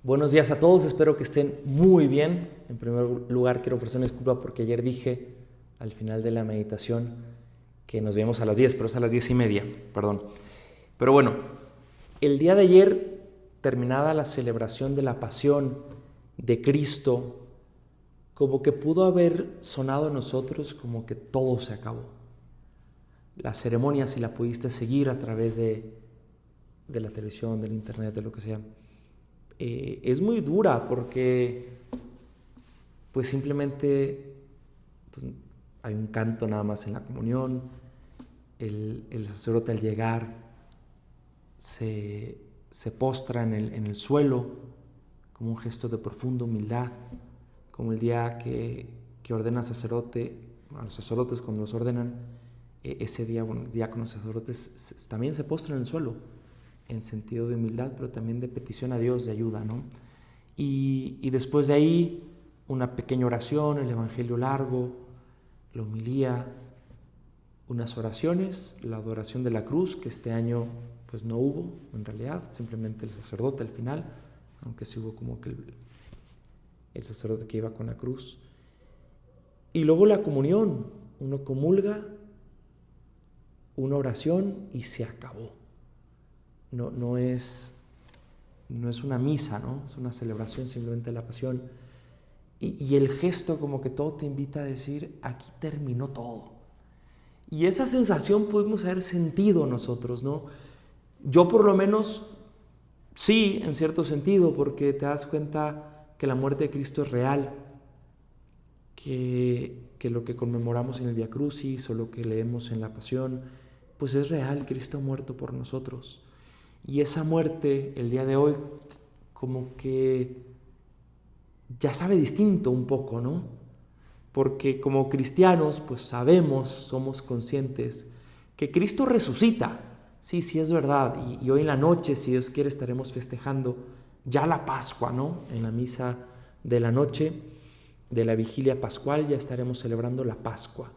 Buenos días a todos, espero que estén muy bien. En primer lugar, quiero ofrecer una disculpa porque ayer dije al final de la meditación que nos vemos a las 10, pero es a las 10:30, perdón. Pero bueno, el día de ayer, terminada la celebración de la pasión de Cristo, como que pudo haber sonado en nosotros como que todo se acabó. La ceremonia, si la pudiste seguir a través de la televisión, del internet, de lo que sea, es muy dura porque pues simplemente pues, hay un canto nada más en la comunión. El sacerdote al llegar se postra en el suelo como un gesto de profunda humildad, como el día que ordena sacerdote, a los sacerdotes cuando los ordenan, ese día, bueno, los diáconos sacerdotes también se postran en el suelo, en sentido de humildad, pero también de petición a Dios de ayuda, ¿no? Y después de ahí, una pequeña oración, el evangelio largo, la homilía, unas oraciones, la adoración de la cruz, que este año pues no hubo, en realidad, simplemente el sacerdote al final, aunque sí hubo como que el sacerdote que iba con la cruz. Y luego la comunión, uno comulga, una oración y se acabó. No es una misa, ¿no? Es una celebración simplemente de la pasión. Y el gesto como que todo te invita a decir, aquí terminó todo. Y esa sensación pudimos haber sentido nosotros, ¿no? Yo por lo menos sí, en cierto sentido, porque te das cuenta que la muerte de Cristo es real, que lo que conmemoramos en el Vía Crucis o lo que leemos en la Pasión, pues es real, Cristo ha muerto por nosotros. Y esa muerte, el día de hoy, como que ya sabe distinto un poco, ¿no? Porque como cristianos, pues sabemos, somos conscientes que Cristo resucita. Sí, sí es verdad. Y hoy en la noche, si Dios quiere, estaremos festejando ya la Pascua, ¿no? En la misa de la noche, de la vigilia pascual, ya estaremos celebrando la Pascua.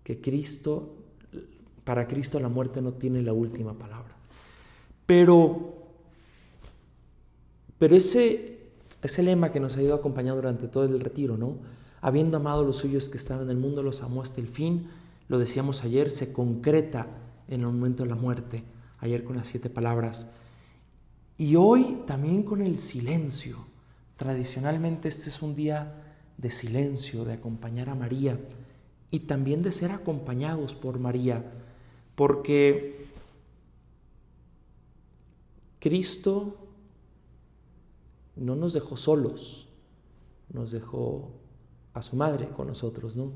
Que para Cristo la muerte no tiene la última palabra. Pero ese lema que nos ha ido acompañando durante todo el retiro, ¿no? Habiendo amado a los suyos que estaban en el mundo, los amó hasta el fin. Lo decíamos ayer, se concreta en el momento de la muerte. Ayer con las 7 palabras. Y hoy también con el silencio. Tradicionalmente este es un día de silencio, de acompañar a María y también de ser acompañados por María, porque Cristo no nos dejó solos, nos dejó a su madre con nosotros, ¿no?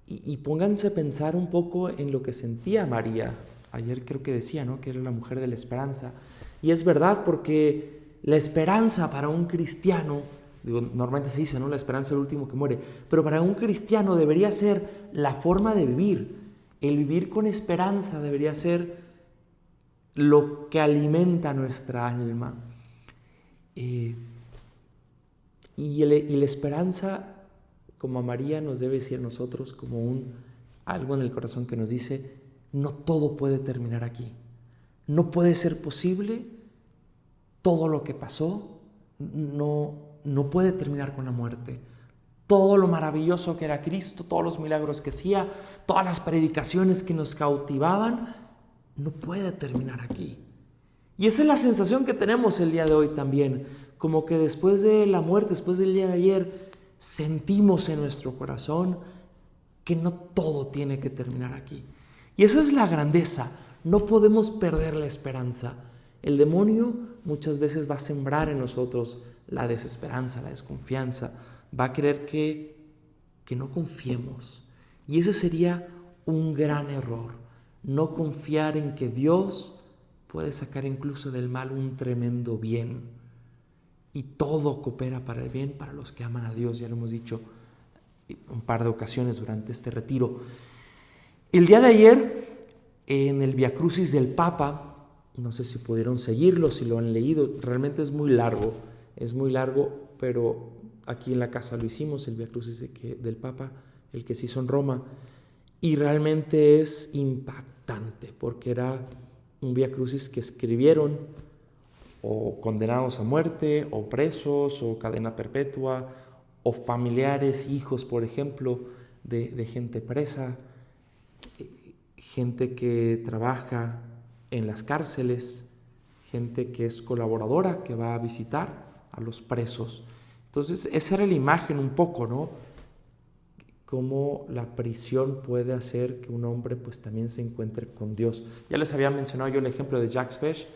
Y pónganse a pensar un poco en lo que sentía María. Ayer creo que decía, ¿no?, que era la mujer de la esperanza. Y es verdad, porque la esperanza para un cristiano, digo, normalmente se dice, ¿no?, la esperanza es el último que muere, pero para un cristiano debería ser la forma de vivir. El vivir con esperanza debería ser lo que alimenta nuestra alma. Y la esperanza, como a María, nos debe decir a nosotros como algo en el corazón que nos dice, no todo puede terminar aquí. No puede ser posible todo lo que pasó, no puede terminar con la muerte. Todo lo maravilloso que era Cristo, todos los milagros que hacía, todas las predicaciones que nos cautivaban, no puede terminar aquí. Y esa es la sensación que tenemos el día de hoy también, como que después de la muerte, después del día de ayer, sentimos en nuestro corazón que no todo tiene que terminar aquí. Y esa es la grandeza, no podemos perder la esperanza. El demonio muchas veces va a sembrar en nosotros la desesperanza, la desconfianza, va a querer que no confiemos. Y ese sería un gran error, no confiar en que Dios puede sacar incluso del mal un tremendo bien. Y todo coopera para el bien para los que aman a Dios, ya lo hemos dicho un par de ocasiones durante este retiro. El día de ayer, en el Vía Crucis del Papa, no sé si pudieron seguirlo, si lo han leído, realmente es muy largo, pero aquí en la casa lo hicimos, el Vía Crucis del Papa, el que se hizo en Roma, y realmente es impactante, porque era un Vía Crucis que escribieron o condenados a muerte, o presos, o cadena perpetua, o familiares, hijos, por ejemplo, de gente presa, gente que trabaja en las cárceles, gente que es colaboradora, que va a visitar a los presos. Entonces, esa era la imagen un poco, ¿no? Cómo la prisión puede hacer que un hombre pues también se encuentre con Dios. Ya les había mencionado yo el ejemplo de Jacques Fesch,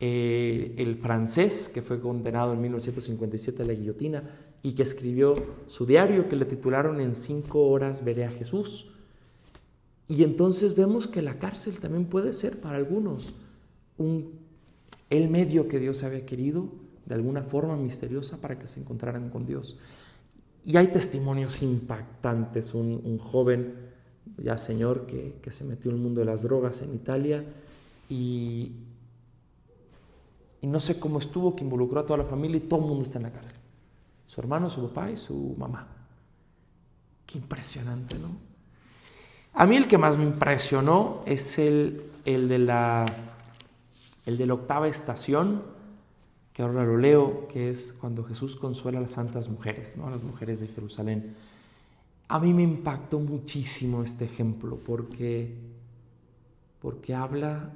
el francés que fue condenado en 1957 a la guillotina y que escribió su diario que le titularon "En 5 horas veré a Jesús". Y entonces vemos que la cárcel también puede ser para algunos el medio que Dios había querido de alguna forma misteriosa para que se encontraran con Dios. Y hay testimonios impactantes, un joven ya señor que se metió en el mundo de las drogas en Italia y no sé cómo estuvo, que involucró a toda la familia y todo el mundo está en la cárcel. Su hermano, su papá y su mamá. Qué impresionante, ¿no? A mí el que más me impresionó es el de la octava estación, que ahora lo leo, que es cuando Jesús consuela a las santas mujeres, ¿no? A las mujeres de Jerusalén. A mí me impactó muchísimo este ejemplo porque habla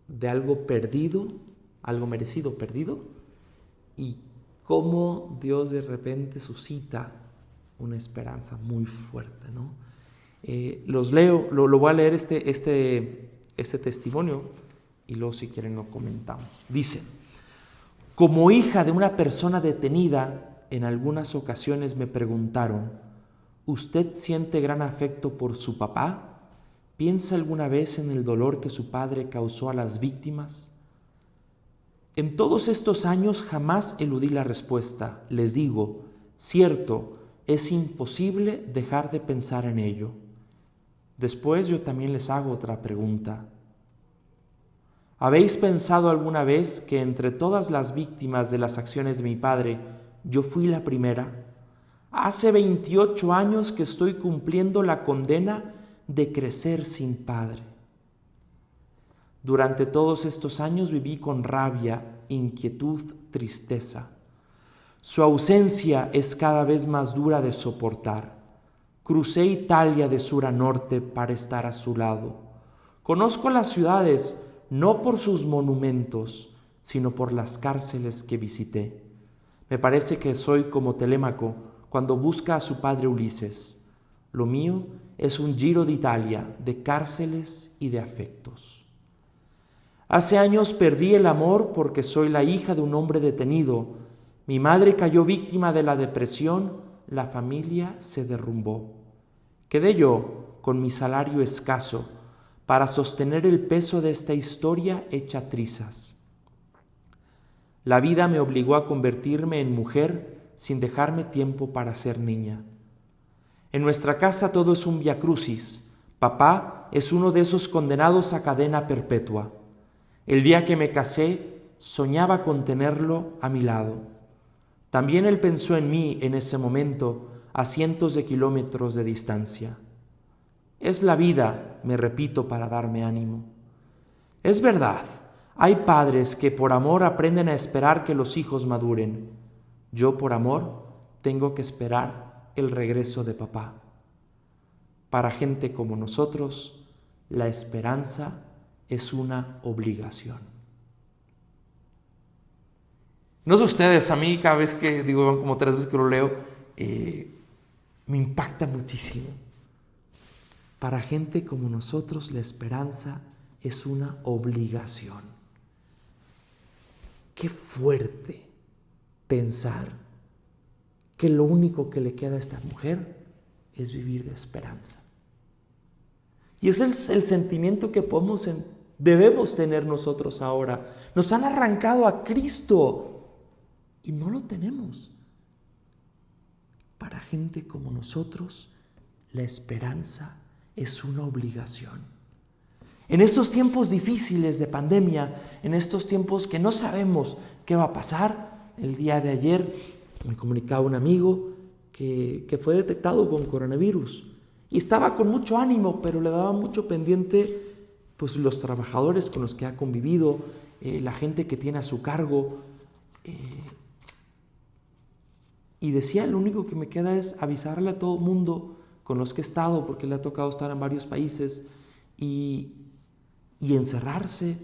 de algo perdido, algo merecido perdido, y cómo Dios de repente suscita una esperanza muy fuerte, ¿no? Los leo, lo voy a leer este testimonio y luego si quieren lo comentamos. Dice: como hija de una persona detenida, en algunas ocasiones me preguntaron: ¿usted siente gran afecto por su papá? ¿Piensa alguna vez en el dolor que su padre causó a las víctimas? En todos estos años jamás eludí la respuesta. Les digo, cierto, es imposible dejar de pensar en ello. Después yo también les hago otra pregunta. ¿Habéis pensado alguna vez que entre todas las víctimas de las acciones de mi padre, yo fui la primera? Hace 28 años que estoy cumpliendo la condena de crecer sin padre. Durante todos estos años viví con rabia, inquietud, tristeza. Su ausencia es cada vez más dura de soportar. Crucé Italia de sur a norte para estar a su lado. Conozco las ciudades no por sus monumentos, sino por las cárceles que visité. Me parece que soy como Telémaco cuando busca a su padre Ulises. Lo mío es un giro de Italia, de cárceles y de afectos. Hace años perdí el amor porque soy la hija de un hombre detenido. Mi madre cayó víctima de la depresión, la familia se derrumbó. Quedé yo con mi salario escaso para sostener el peso de esta historia hecha trizas. La vida me obligó a convertirme en mujer sin dejarme tiempo para ser niña. En nuestra casa todo es un viacrucis. Papá es uno de esos condenados a cadena perpetua. El día que me casé, soñaba con tenerlo a mi lado. También él pensó en mí en ese momento, a cientos de kilómetros de distancia. Es la vida, me repito para darme ánimo. Es verdad, hay padres que por amor aprenden a esperar que los hijos maduren. Yo por amor tengo que esperar el regreso de papá. Para gente como nosotros, la esperanza es una obligación. No sé ustedes, a mí cada vez que, digo, como 3 veces que lo leo, me impacta muchísimo. Para gente como nosotros, la esperanza es una obligación. Qué fuerte pensar que lo único que le queda a esta mujer es vivir de esperanza. Y es el sentimiento que debemos tener nosotros ahora. Nos han arrancado a Cristo y no lo tenemos. Para gente como nosotros, la esperanza es una obligación. En estos tiempos difíciles de pandemia, en estos tiempos que no sabemos qué va a pasar, el día de ayer me comunicaba un amigo que fue detectado con coronavirus y estaba con mucho ánimo, pero le daba mucho pendiente pues los trabajadores con los que ha convivido, la gente que tiene a su cargo. Y decía, lo único que me queda es avisarle a todo el mundo con los que he estado, porque le ha tocado estar en varios países, y encerrarse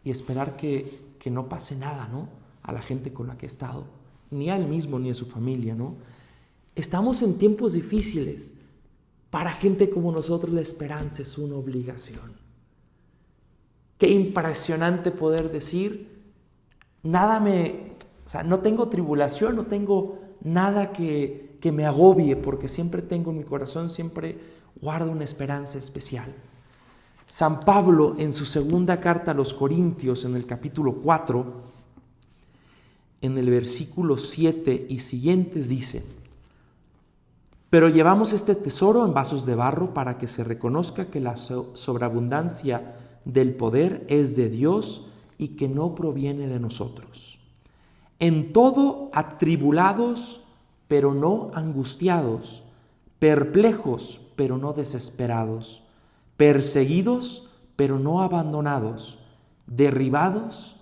y esperar que no pase nada, ¿no?, a la gente con la que he estado, ni a él mismo ni a su familia, ¿no? Estamos en tiempos difíciles. Para gente como nosotros la esperanza es una obligación. Qué impresionante poder decir, no tengo tribulación, no tengo nada que me agobie, porque siempre tengo en mi corazón, siempre guardo una esperanza especial. San Pablo, en su segunda carta a los Corintios, en el capítulo 4, en el versículo 7 y siguientes, dice: pero llevamos este tesoro en vasos de barro para que se reconozca que la sobreabundancia del poder es de Dios y que no proviene de nosotros. En todo atribulados, pero no angustiados, perplejos, pero no desesperados, perseguidos, pero no abandonados, derribados,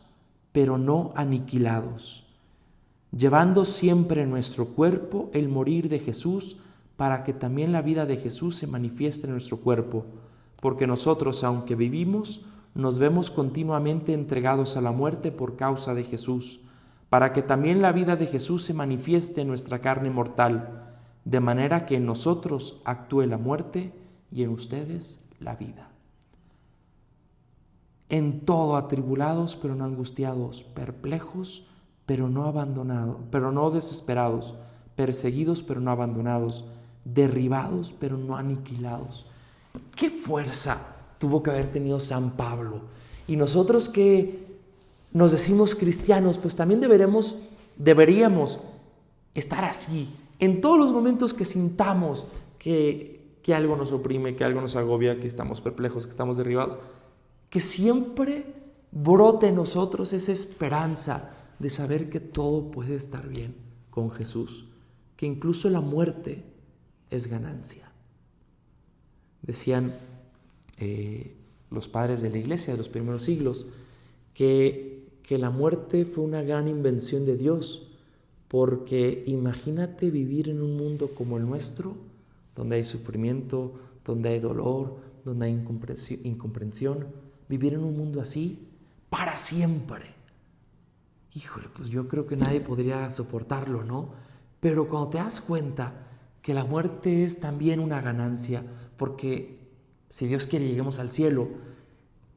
pero no aniquilados, llevando siempre en nuestro cuerpo el morir de Jesús, para que también la vida de Jesús se manifieste en nuestro cuerpo, porque nosotros, aunque vivimos, nos vemos continuamente entregados a la muerte por causa de Jesús, para que también la vida de Jesús se manifieste en nuestra carne mortal, de manera que en nosotros actúe la muerte y en ustedes la vida. En todo atribulados, pero no angustiados, perplejos, pero no abandonados, pero no desesperados, perseguidos, pero no abandonados, derribados, pero no aniquilados. ¡Qué fuerza tuvo que haber tenido San Pablo! Y nosotros que nos decimos cristianos, pues también deberíamos estar así. En todos los momentos que sintamos que algo nos oprime, que algo nos agobia, que estamos perplejos, que estamos derribados, que siempre brote en nosotros esa esperanza de saber que todo puede estar bien con Jesús, que incluso la muerte es ganancia. Decían los padres de la iglesia de los primeros siglos que la muerte fue una gran invención de Dios, porque imagínate vivir en un mundo como el nuestro, donde hay sufrimiento, donde hay dolor, donde hay incomprensión, vivir en un mundo así para siempre. Híjole, pues yo creo que nadie podría soportarlo, ¿no? Pero cuando te das cuenta que la muerte es también una ganancia, porque si Dios quiere lleguemos al cielo,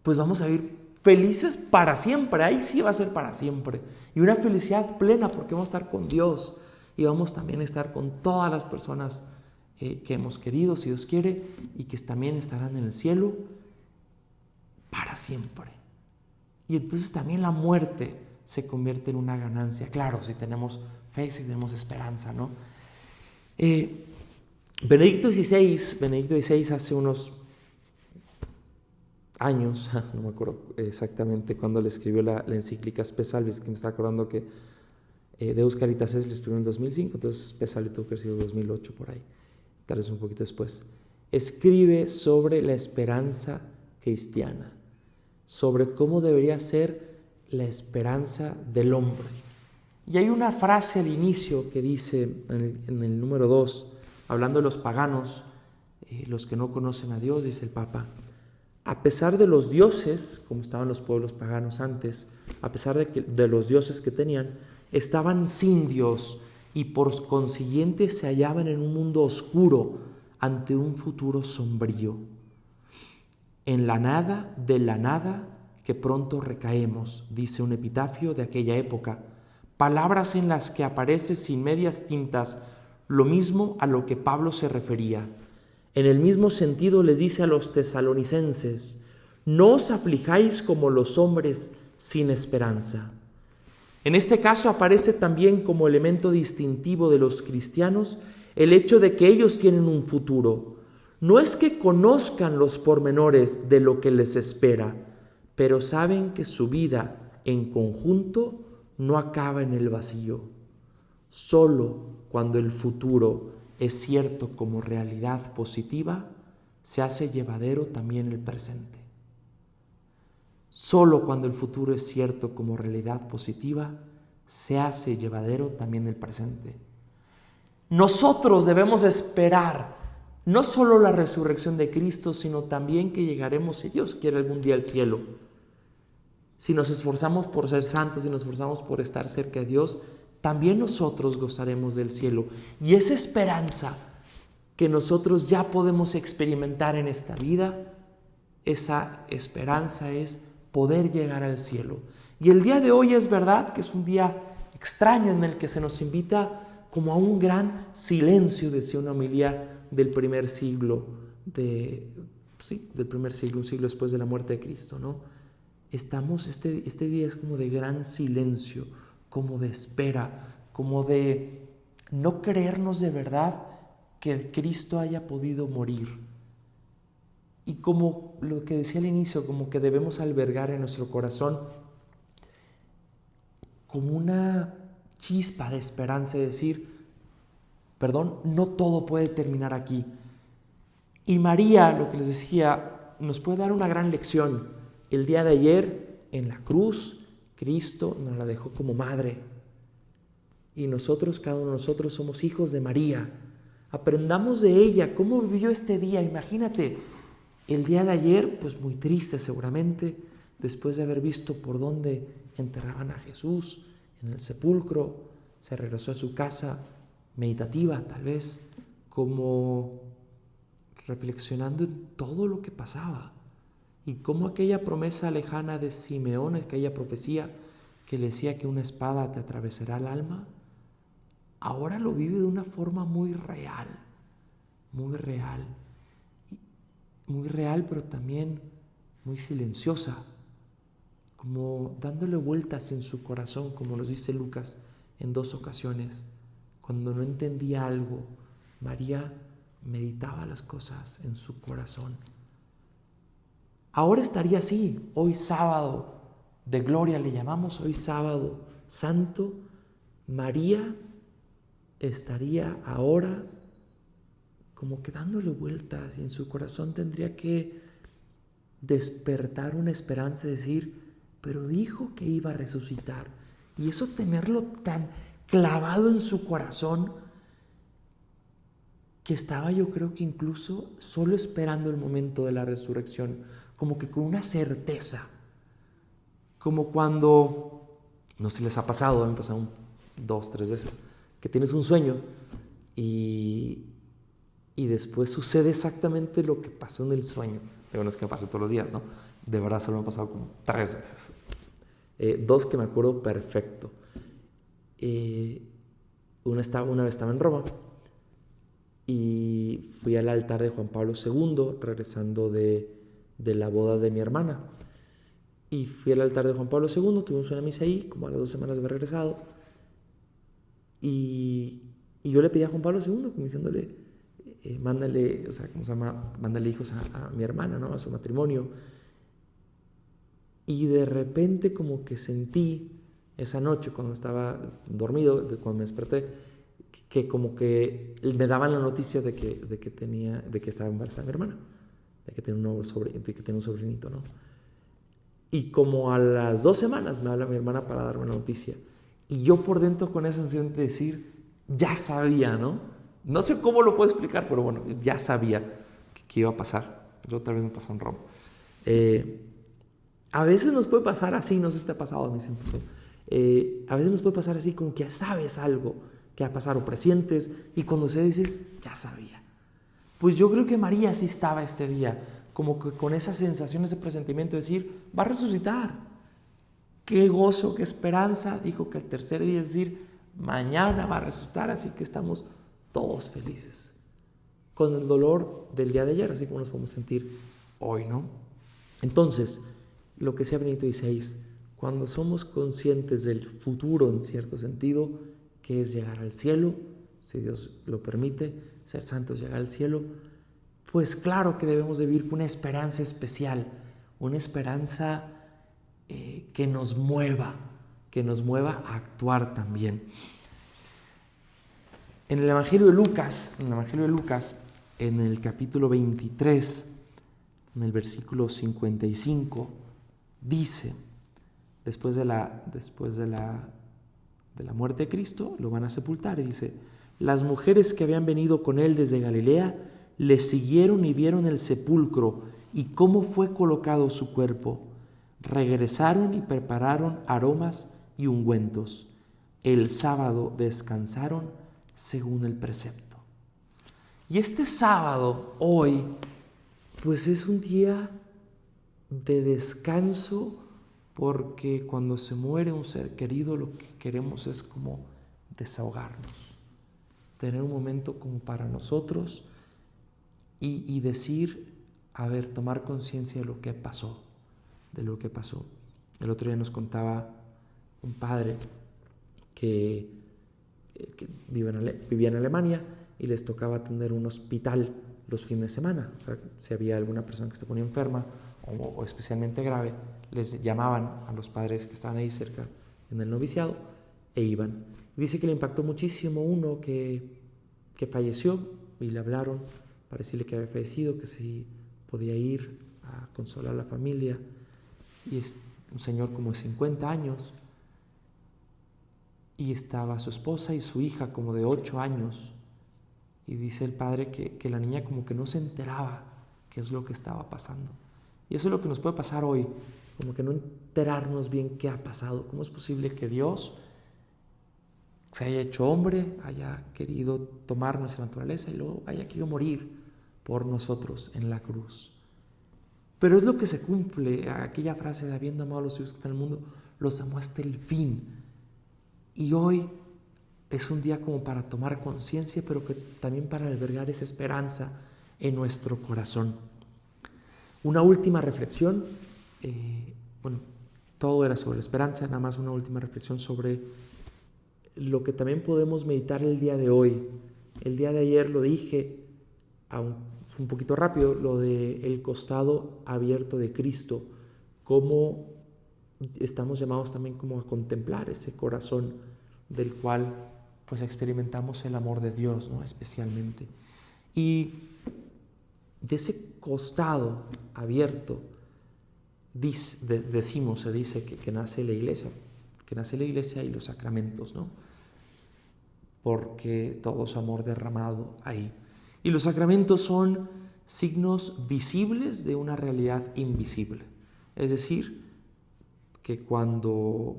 pues vamos a vivir felices para siempre, ahí sí va a ser para siempre, y una felicidad plena porque vamos a estar con Dios y vamos también a estar con todas las personas que hemos querido, si Dios quiere, y que también estarán en el cielo para siempre. Y entonces también la muerte se convierte en una ganancia, claro, si tenemos fe, si tenemos esperanza, ¿no? Benedicto XVI hace unos años, no me acuerdo exactamente cuándo le escribió la encíclica Spe Salvis, que me está acordando que Deus Caritas Es le escribió en 2005, entonces Spe Salvis tuvo que haber sido 2008 por ahí, tal vez un poquito después. Escribe sobre la esperanza cristiana, sobre cómo debería ser la esperanza del hombre. Y hay una frase al inicio que dice en el número 2, hablando de los paganos, los que no conocen a Dios, dice el Papa: a pesar de los dioses, como estaban los pueblos paganos antes, a pesar de los dioses que tenían, estaban sin Dios y por consiguiente se hallaban en un mundo oscuro ante un futuro sombrío. En la nada de la nada que pronto recaemos, dice un epitafio de aquella época, palabras en las que aparece sin medias tintas lo mismo a lo que Pablo se refería. En el mismo sentido les dice a los tesalonicenses: no os aflijáis como los hombres sin esperanza. En este caso aparece también como elemento distintivo de los cristianos el hecho de que ellos tienen un futuro. No es que conozcan los pormenores de lo que les espera, pero saben que su vida en conjunto no acaba en el vacío. Solo cuando el futuro es cierto como realidad positiva, se hace llevadero también el presente. Solo cuando el futuro es cierto como realidad positiva, se hace llevadero también el presente. Nosotros debemos esperar no solo la resurrección de Cristo, sino también que llegaremos, si Dios quiere, algún día al cielo. Si nos esforzamos por ser santos, si nos esforzamos por estar cerca de Dios, también nosotros gozaremos del cielo. Y esa esperanza que nosotros ya podemos experimentar en esta vida, esa esperanza es poder llegar al cielo. Y el día de hoy es verdad que es un día extraño en el que se nos invita como a un gran silencio, decía una homilía del primer siglo, del primer siglo, un siglo después de la muerte de Cristo, ¿no? Este día es como de gran silencio, como de espera, como de no creernos de verdad que Cristo haya podido morir. Y como lo que decía al inicio, como que debemos albergar en nuestro corazón como una chispa de esperanza, de decir, perdón, no todo puede terminar aquí. Y María, lo que les decía, nos puede dar una gran lección. El día de ayer, en la cruz, Cristo nos la dejó como madre. Y nosotros, cada uno de nosotros, somos hijos de María. Aprendamos de ella, cómo vivió este día. Imagínate, el día de ayer, pues muy triste seguramente, después de haber visto por dónde enterraban a Jesús, en el sepulcro, se regresó a su casa meditativa, tal vez, como reflexionando en todo lo que pasaba y cómo aquella promesa lejana de Simeón, aquella profecía que le decía que una espada te atravesará el alma, ahora lo vive de una forma muy real, pero también muy silenciosa, como dándole vueltas en su corazón, como nos dice Lucas en 2 ocasiones. Cuando no entendía algo, María meditaba las cosas en su corazón. Ahora estaría así, hoy sábado de gloria le llamamos, hoy sábado santo, María estaría ahora como que dándole vueltas y en su corazón tendría que despertar una esperanza, decir, pero dijo que iba a resucitar. Y eso tenerlo tan clavado en su corazón que estaba, yo creo que incluso solo esperando el momento de la resurrección, como que con una certeza, como cuando, no sé si les ha pasado, me han pasado 2, 3 veces, que tienes un sueño y después sucede exactamente lo que pasó en el sueño. Pero no es que me pase todos los días, ¿no? De verdad solo me ha pasado como 3 veces. 2 que me acuerdo perfecto. Una vez estaba en Roma y fui al altar de Juan Pablo II regresando de la boda de mi hermana. Y fui al altar de Juan Pablo II, tuvimos una misa ahí, como a las 2 semanas de haber regresado. Y yo le pedí a Juan Pablo II, como diciéndole, mándale, o sea, ¿cómo se llama? Mándale hijos a mi hermana, ¿no? A su matrimonio. Y de repente como que sentí esa noche cuando estaba dormido, cuando me desperté, que como que me daban la noticia de que estaba embarazada mi hermana, de que tenía un sobrinito, ¿no? Y como a las 2 semanas me habla mi hermana para darme la noticia. Y yo por dentro con esa sensación de decir, ya sabía, ¿no? No sé cómo lo puedo explicar, pero bueno, ya sabía que iba a pasar. La otra vez me pasó en Roma. A veces nos puede pasar así, no sé si te ha pasado, a mí sí me pasó. A veces nos puede pasar así como que ya sabes algo que va a pasar o presientes y cuando se dices, ya sabía. Pues yo creo que María sí estaba este día, como que con esa sensación, ese presentimiento de decir, va a resucitar. Qué gozo, qué esperanza. Dijo que al tercer día, es decir, mañana va a resucitar, así que estamos todos felices. Con el dolor del día de ayer, así como nos podemos sentir hoy, ¿no? Entonces, lo que sea Benedicto XVI, cuando somos conscientes del futuro en cierto sentido, que es llegar al cielo, si Dios lo permite, ser santos, llegar al cielo, pues claro que debemos de vivir con una esperanza especial, una esperanza que nos mueva a actuar también. En el Evangelio de Lucas, en el capítulo 23, en el versículo 55, dice, después de la muerte de Cristo, lo van a sepultar. Y dice, las mujeres que habían venido con él desde Galilea le siguieron y vieron el sepulcro y cómo fue colocado su cuerpo. Regresaron y prepararon aromas y ungüentos. El sábado descansaron según el precepto. Y este sábado, hoy, pues es un día de descanso, porque cuando se muere un ser querido, lo que queremos es como desahogarnos, tener un momento como para nosotros y decir, a ver, tomar conciencia de lo que pasó, El otro día nos contaba un padre que vivía en Alemania y les tocaba atender un hospital los fines de semana. O sea, si había alguna persona que se ponía enferma o especialmente grave, les llamaban a los padres que estaban ahí cerca en el noviciado e iban. Dice que le impactó muchísimo uno que falleció y le hablaron para decirle que había fallecido, que si podía ir a consolar a la familia. Y es un señor como de 50 años y estaba su esposa y su hija como de 8 años. Y dice el padre que la niña como que no se enteraba qué es lo que estaba pasando. Y eso es lo que nos puede pasar hoy, como que no enterarnos bien qué ha pasado. ¿Cómo es posible que Dios se haya hecho hombre, haya querido tomar nuestra naturaleza y luego haya querido morir por nosotros en la cruz? Pero es lo que se cumple, aquella frase de habiendo amado a los suyos que están en el mundo, los amó hasta el fin. Y hoy es un día como para tomar conciencia, pero que también para albergar esa esperanza en nuestro corazón. Una última reflexión, todo era sobre la esperanza, nada más una última reflexión sobre lo que también podemos meditar el día de hoy. El día de ayer lo dije, un poquito rápido, lo del costado abierto de Cristo, cómo estamos llamados también como a contemplar ese corazón del cual pues experimentamos el amor de Dios, ¿no? Especialmente. Y de ese costado abierto se dice que nace la iglesia y los sacramentos, ¿no? Porque todo su amor derramado ahí. Y los sacramentos son signos visibles de una realidad invisible. Es decir, que cuando,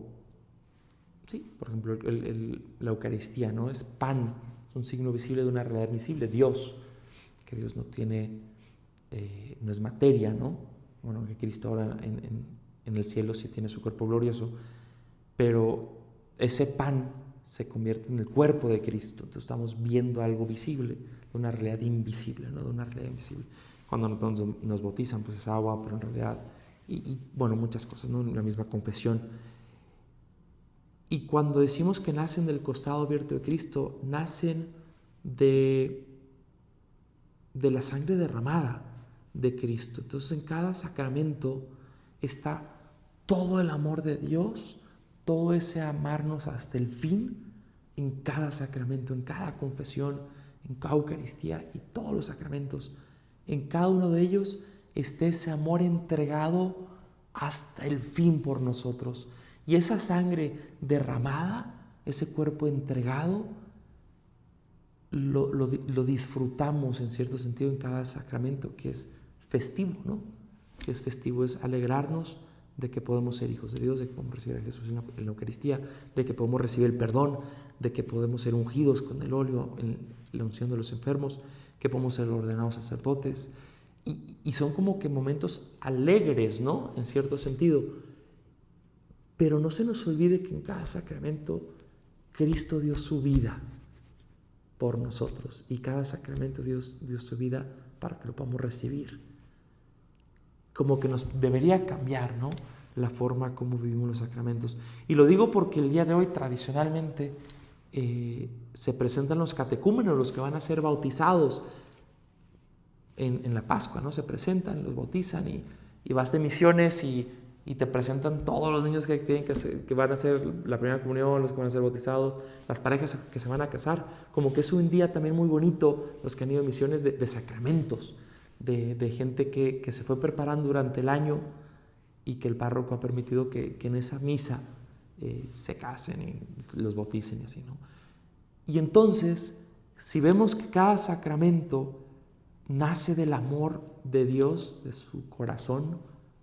por ejemplo, la Eucaristía, ¿no? Es pan, es un signo visible de una realidad visible, Dios, que Dios no tiene, no es materia, ¿no? Bueno, que Cristo ahora en el cielo sí tiene su cuerpo glorioso, pero ese pan se convierte en el cuerpo de Cristo. Entonces estamos viendo algo visible, de una realidad invisible, ¿no? De una realidad invisible. Cuando nos bautizan, pues es agua, pero en realidad, muchas cosas, ¿no? La misma confesión. Y cuando decimos que nacen del costado abierto de Cristo, nacen de la sangre derramada de Cristo. Entonces en cada sacramento está todo el amor de Dios, todo ese amarnos hasta el fin, en cada sacramento, en cada confesión, en cada Eucaristía y todos los sacramentos. En cada uno de ellos está ese amor entregado hasta el fin por nosotros. Y esa sangre derramada, ese cuerpo entregado, lo disfrutamos en cierto sentido en cada sacramento, que es festivo, ¿no? Que es festivo, es alegrarnos de que podemos ser hijos de Dios, de que podemos recibir a Jesús en la Eucaristía, de que podemos recibir el perdón, de que podemos ser ungidos con el óleo en la unción de los enfermos, que podemos ser ordenados sacerdotes. Y son como que momentos alegres, ¿no? En cierto sentido. Pero no se nos olvide que en cada sacramento Cristo dio su vida por nosotros, y cada sacramento Dios dio su vida para que lo podamos recibir. Como que nos debería cambiar, ¿no? La forma como vivimos los sacramentos. Y lo digo porque el día de hoy tradicionalmente se presentan los catecúmenos, los que van a ser bautizados en la Pascua, ¿no? Se presentan, los bautizan y vas de misiones y te presentan todos los niños que van a hacer la primera comunión, los que van a ser bautizados, las parejas que se van a casar. Como que es un día también muy bonito, los que han ido a misiones, de sacramentos, de gente que se fue preparando durante el año y que el párroco ha permitido que en esa misa se casen y los bauticen y así, ¿no? Y entonces, si vemos que cada sacramento nace del amor de Dios, de su corazón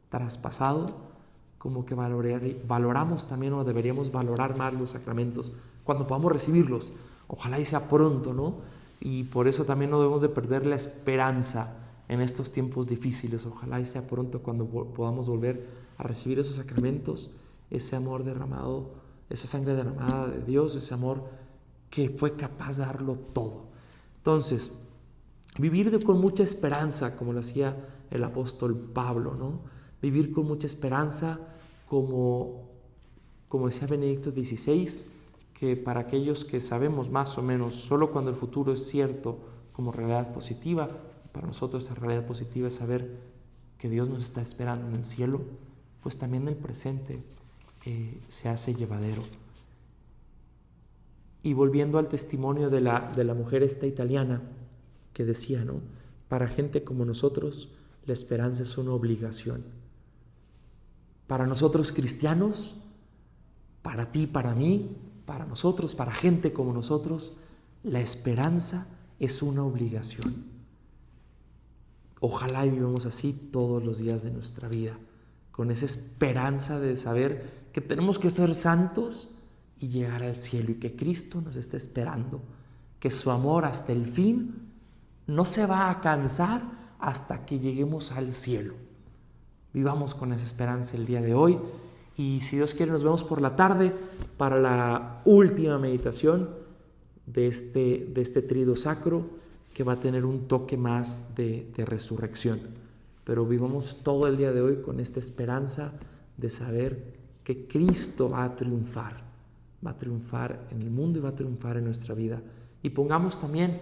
traspasado, como que valoramos también, o deberíamos valorar más los sacramentos cuando podamos recibirlos. Ojalá y sea pronto, ¿no? Y por eso también no debemos de perder la esperanza en estos tiempos difíciles. Ojalá y sea pronto cuando podamos volver a recibir esos sacramentos, ese amor derramado, esa sangre derramada de Dios, ese amor que fue capaz de darlo todo. Entonces, vivir con mucha esperanza, como lo hacía el apóstol Pablo, ¿no? Vivir con mucha esperanza, como decía Benedicto XVI, que para aquellos que sabemos más o menos, solo cuando el futuro es cierto como realidad positiva, para nosotros esa realidad positiva es saber que Dios nos está esperando en el cielo, pues también el presente se hace llevadero. Y volviendo al testimonio de la mujer esta italiana, que decía, ¿no? Para gente como nosotros, la esperanza es una obligación. Para nosotros cristianos, para ti, para mí, para nosotros, para gente como nosotros, la esperanza es una obligación. Ojalá y vivamos así todos los días de nuestra vida, con esa esperanza de saber que tenemos que ser santos y llegar al cielo, y que Cristo nos está esperando, que su amor hasta el fin no se va a cansar hasta que lleguemos al cielo. Vivamos con esa esperanza el día de hoy, y si Dios quiere nos vemos por la tarde para la última meditación de este trido sacro, que va a tener un toque más de resurrección. Pero vivamos todo el día de hoy con esta esperanza de saber que Cristo va a triunfar en el mundo y va a triunfar en nuestra vida. Y pongamos también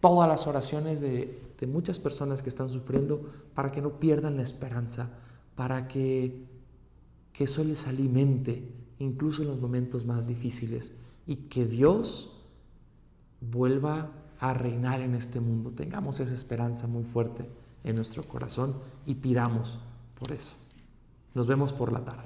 todas las oraciones de muchas personas que están sufriendo, para que no pierdan la esperanza, para que eso les alimente incluso en los momentos más difíciles, y que Dios vuelva a reinar en este mundo. Tengamos esa esperanza muy fuerte en nuestro corazón y pidamos por eso. Nos vemos por la tarde.